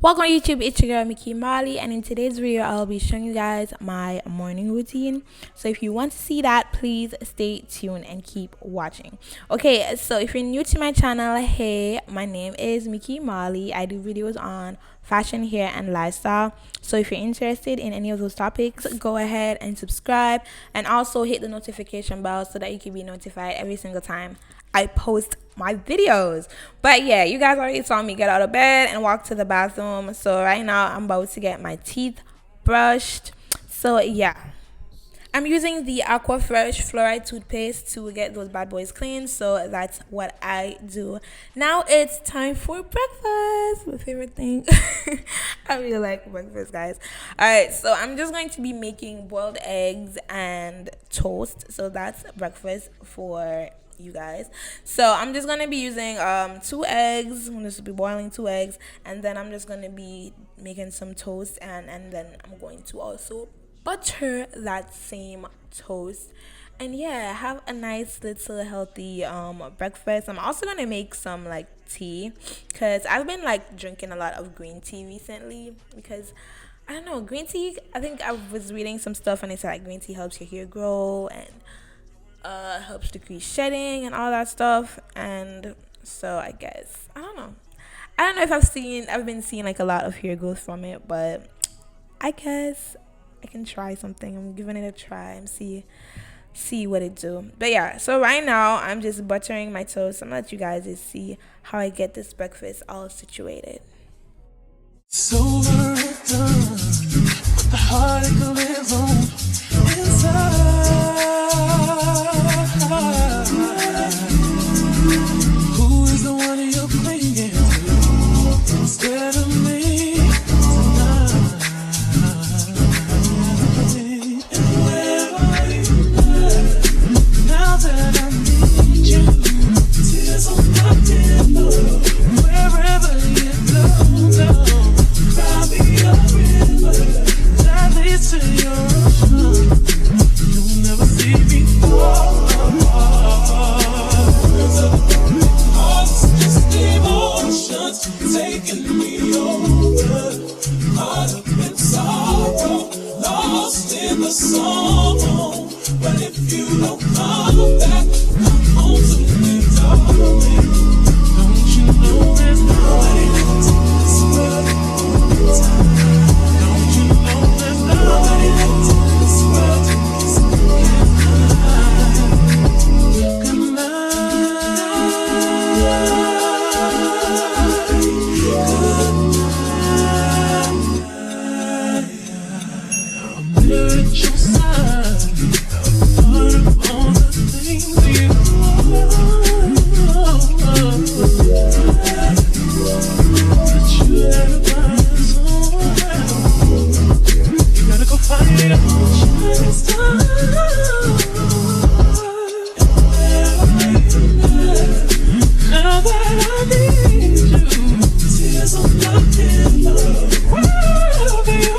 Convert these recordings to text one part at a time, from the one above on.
Welcome to YouTube, it's your girl Mikimolly, and in today's video I'll be showing you guys my morning routine. So if you want to see that, please stay tuned and keep watching. Okay, so if you're new to my channel, hey, my name is Mikimolly. I do videos on fashion, hair, and lifestyle. So if you're interested in any of those topics, go ahead and subscribe, and also hit the notification bell so that you can be notified every single time I post my videos. But yeah, you guys already saw me get out of bed and walk to the bathroom. So right now I'm about to get my teeth brushed. So yeah, I'm using the Aqua Fresh fluoride toothpaste to get those bad boys clean. So that's what I do. Now it's time for breakfast, my favorite thing. I really like breakfast, guys. All right, so I'm just going to be making boiled eggs and toast. So that's breakfast for you guys. So I'm just gonna be using 2 eggs. I'm gonna be boiling 2 eggs, and then I'm just gonna be making some toast, and then I'm going to also butter that same toast. And yeah, have a nice little healthy breakfast. I'm also gonna make some like tea, because I've been like drinking a lot of green tea recently, because I don't know, green tea, I think I was reading some stuff and it said like green tea helps your hair grow and helps decrease shedding and all that stuff. And so I guess I don't know if I've been seeing like a lot of hair growth from it, but I guess I can try something. I'm giving it a try and see what it do. But yeah, so right now I'm just buttering my toast. I'm gonna let you guys just see how I get this breakfast all situated. So done, but the heartache lives on inside. Who is the one you're clinging to instead of me tonight? And where are you now that I need you? Tears on my pillow, wherever you go. Cry me a river that leads to your ocean. You'll never see me fall apart. Just emotions taking me over. Caught up in sorrow, lost in the song. But if you don't come back, come home to me, darling. Don't you know there's nobody like this world? Don't you know there's nobody like this world? Good night. I'm here at your side. Part of all the things you but you had a bias on. You gotta go find it out. Just now that I need you, tears on my pillow. Wherever you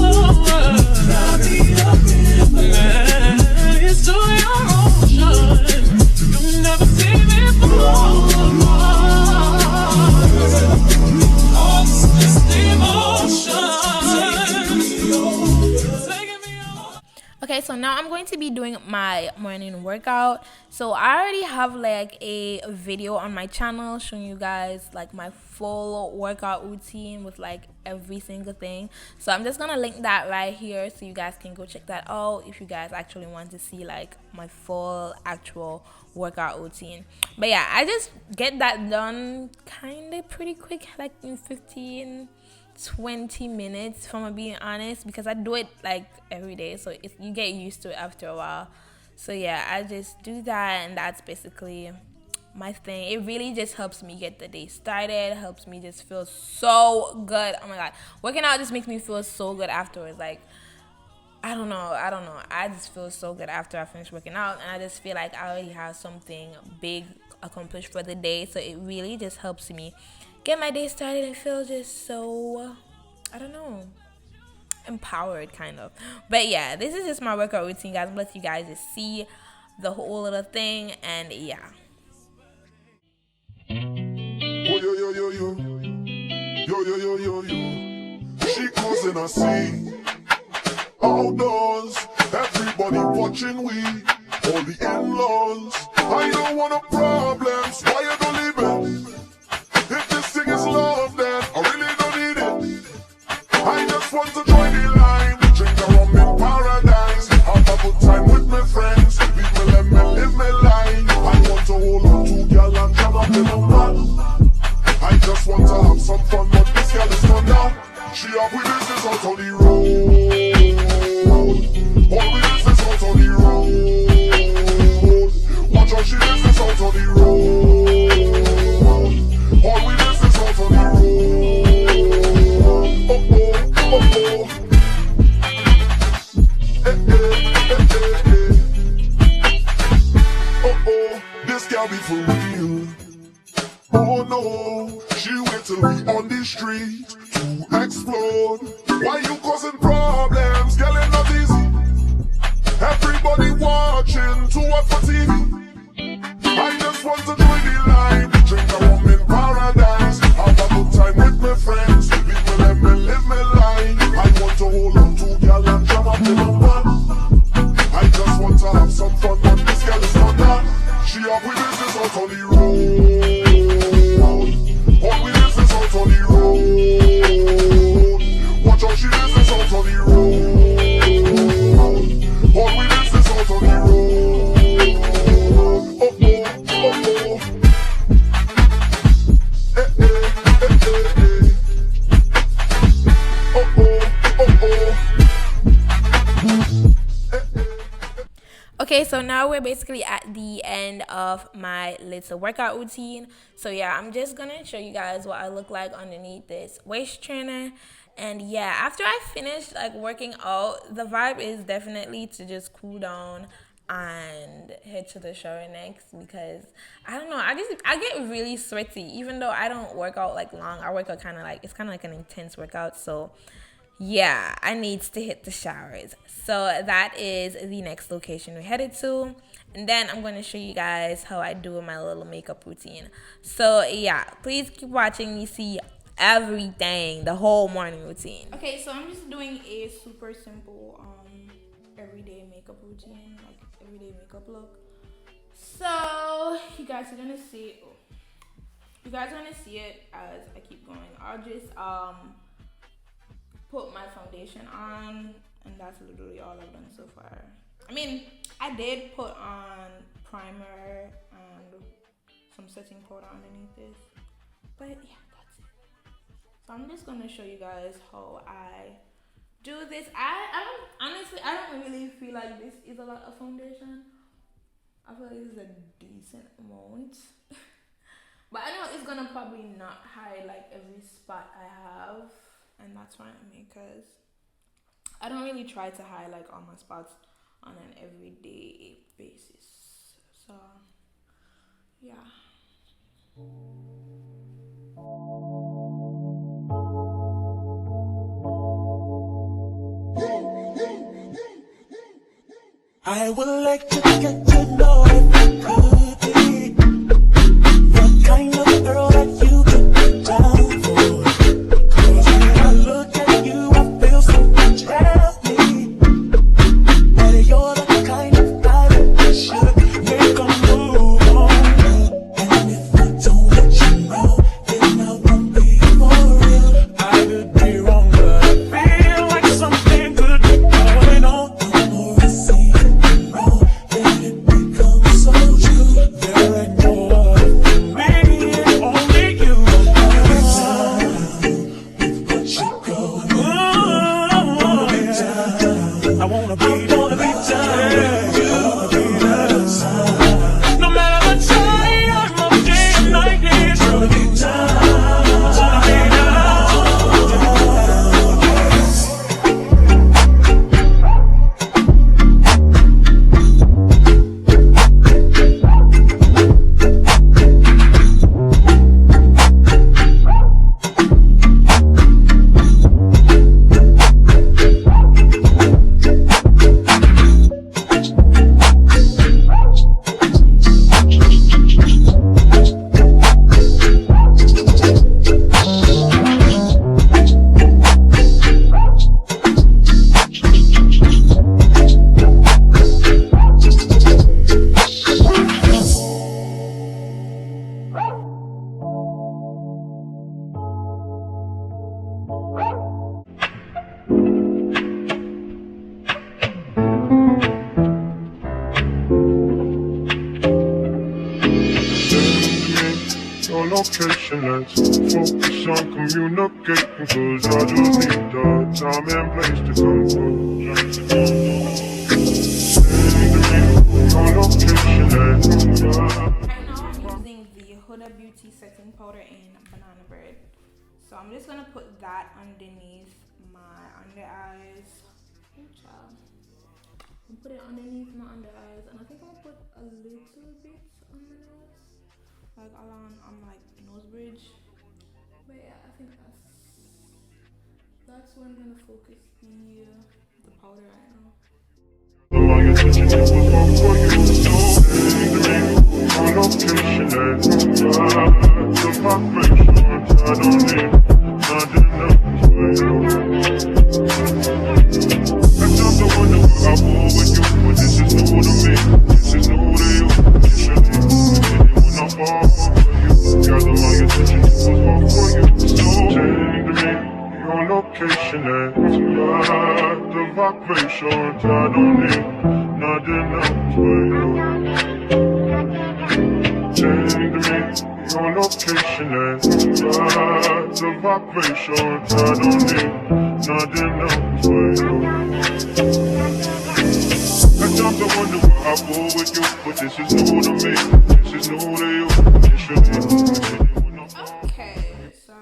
are, I'll be up in the it's to your ocean. You'll never see me fall apart. Just Okay, so now I'm going to be doing my morning workout. So I already have like a video on my channel showing you guys like my full workout routine with like every single thing. So I'm just gonna link that right here so you guys can go check that out if you guys actually want to see like my full actual workout routine. But yeah, I just get that done kind of pretty quick, like in 15-20 minutes, if I'm being honest, because I do it like every day, so you get used to it after a while. So yeah, I just do that, and that's basically my thing. It really just helps me get the day started, helps me just feel so good. Oh my god, working out just makes me feel so good afterwards. Like I don't know, I just feel so good after I finish working out, and I just feel like I already have something big accomplished for the day. So it really just helps me get my day started and feel just so, I don't know, empowered kind of. But yeah, this is just my workout routine, guys. I'm gonna let you guys just see the whole little thing, and yeah. Oh, yo, yo, yo, yo. Yo, yo, yo, yo, yo. She causing a scene. Outdoors, everybody watching we. All the in-laws. I don't want no problems. Why you don't leave it? If this thing is love, then I really don't need it. I just want to join the line. Drink a rum in paradise. Have a good time with my friends. Leave me, let me live my life. I want to hold on to girl and jam up in a man. I just want to have some fun, but this girl is thunder. She up with business out on the road. All with business out on the road. Watch out, she business out on the road. All with business out on the road. Oh oh, oh oh. Oh oh, this girl be for real. Oh no, she wait till we on the street to explode. Why you causing problems? Girl, it's not easy. Everybody watching, too hot for TV. I just want to join the line. Drink a rum in paradise. Have a good time with my friends. Leave me, let me live my life. I want to hold on to girl and jam up in a man. I just want to have some fun, but this girl is not that. She up with business out on the road. All we business out on the road. Watch out, she business out on the road. All we business out on the road. Oh oh, oh oh. Eh eh, eh eh eh. Oh oh, oh oh. Okay, so now we're basically at the end of my little workout routine. So yeah, I'm just gonna show you guys what I look like underneath this waist trainer. And yeah, after I finish like working out, the vibe is definitely to just cool down and head to the shower next, because I don't know, I get really sweaty even though I don't work out like long. I work out kind of like an intense workout. So yeah, I need to hit the showers. So that is the next location we're headed to. And then I'm going to show you guys how I do my little makeup routine. So yeah, please keep watching me see everything, the whole morning routine. Okay, so I'm just doing a super simple everyday makeup routine, like everyday makeup look. So you guys are going to see it as I keep going. I'll just put my foundation on, and that's literally all I've done so far. I mean, I did put on primer and some setting powder underneath this, but yeah, that's it. So I'm just gonna show you guys how I do this. I don't really feel like this is a lot of foundation. I feel like this is a decent amount. But I know it's gonna probably not hide like every spot I have. And that's fine with me, because I don't really try to highlight all my spots on an everyday basis. So yeah. I would like to get to know if I could be the kind of girl that you could be down for. Look at you, I feel something trap me. But you're the kind of guy that should make a move on. And if I don't let you know, then I won't be for real. I could be wrong, but I feel like something could be going on. The more I see it wrong, then it becomes so true. There ain't no other for me, and only you. I wanna be down. No matter the time of day and night, it's gonna be down. Wanna be location, let's focus on communicating, cause I just need the time and place to come through. Your location, let's Right now I'm using the Huda Beauty setting powder in banana bread. So I'm just gonna put that underneath my under eyes. Ooh, child. I'll put it underneath my under eyes, and I think I'm gonna put a little bit on my nose, like along on my nose bridge. But yeah, I think that's where I'm gonna focus the powder right now. my attention, it was all for you. So, your location, let's the vibration, I don't need nothing else for you. I stop to wonder what I will with you, but this is new to me. This is new to you. Initially, when I fall for you, gather my attention, it was all for you. So, change to me, your location, let's the vibration, I don't need nothing else for you. Change to me, your location, let's the vibration, I don't need nothing else for you. I stop to wonder what I will with you, but this is new to me. This is new to you. Okay, so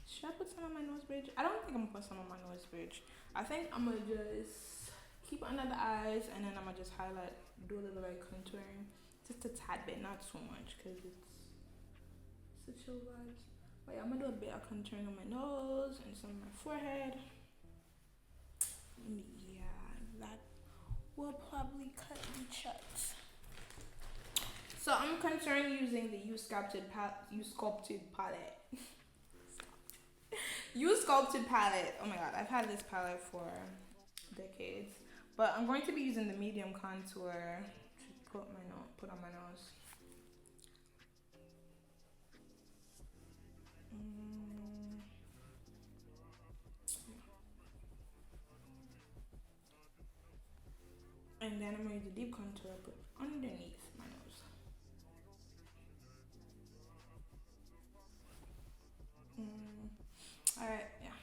should I put some on my nose bridge? I don't think I'm gonna put some on my nose bridge. I think I'm gonna just keep it under the eyes, and then I'm gonna just highlight, do a little like contouring, just a tad bit, not too much, cause it's a chill vibes. But yeah, I'm gonna do a bit of contouring on my nose and some on my forehead. Yeah, that will probably cut the shots. So I'm contouring using the U Sculpted palette. U Sculpted palette. Oh my god, I've had this palette for decades. But I'm going to be using the medium contour to put on my nose. And then I'm going to use the deep contour put underneath my nose. Alright, yeah.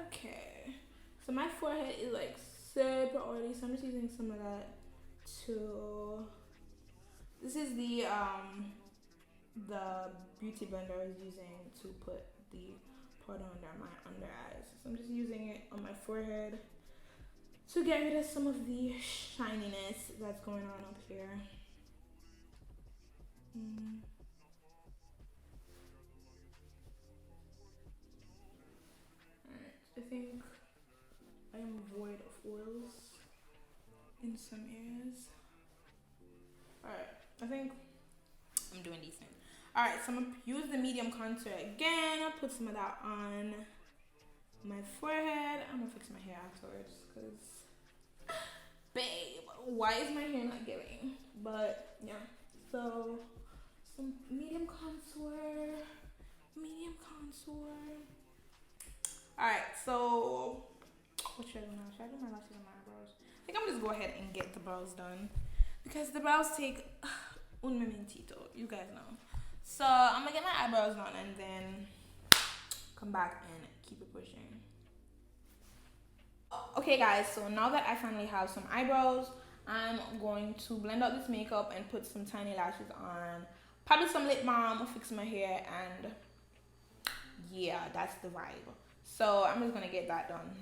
Okay. So my forehead is like super oily, so I'm just using some of that to. This is the beauty blender I was using to put the powder under my under eyes. So I'm just using it on my forehead to get rid of some of the shininess that's going on up here. Alright, I think I am void of oils in some areas. Alright, I think I'm doing decent. Alright, so I'm gonna use the medium contour again. I'll put some of that on my forehead. I'm gonna fix my hair afterwards because, babe, why is my hair not giving? But yeah, so some medium contour. Alright, so what should I do now? Should I do my lashes and my eyebrows? I think I'm gonna just go ahead and get the brows done because the brows take un momentito, you guys know. So I'm gonna get my eyebrows done and then come back and keep it pushing. Okay guys, so now that I finally have some eyebrows, I'm going to blend out this makeup and put some tiny lashes on, probably some lip balm, fix my hair, and yeah, that's the vibe. So I'm just gonna get that done.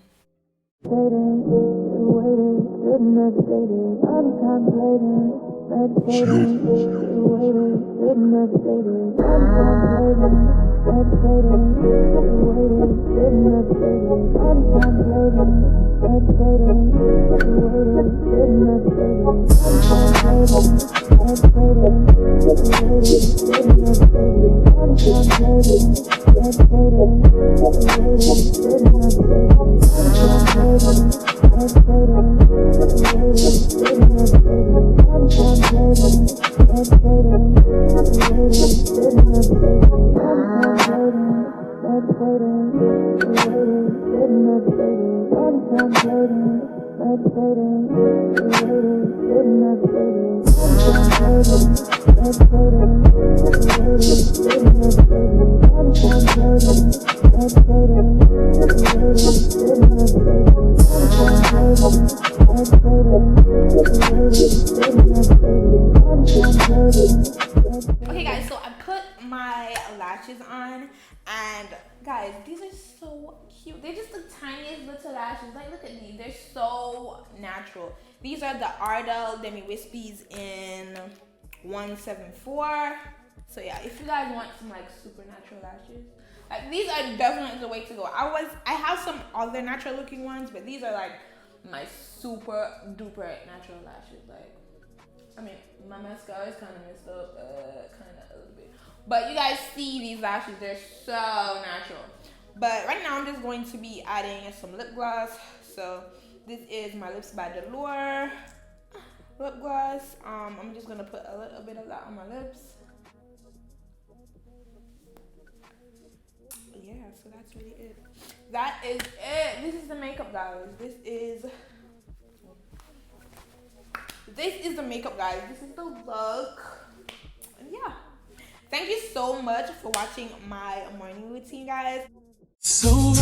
Okay guys, so I put my lashes on, and guys, these are so cute. They're just the tiniest little lashes. Like, look at these, they're so natural. These are the Ardell Demi Wispies in 174. So yeah, if you guys want some like super natural lashes, like these are definitely the way to go. I have some other natural looking ones, but these are like my super duper natural lashes. Like, I mean, my mascara is kind of messed up, kind of a little bit. But you guys see these lashes, they're so natural. But right now I'm just going to be adding some lip gloss. So this is my Lips by Delore lip gloss. I'm just gonna put a little bit of that on my lips. Yeah, so that's really it. That is it. This is the makeup, guys. This is the makeup, guys. This is the look. And yeah, thank you so much for watching my morning routine, guys. So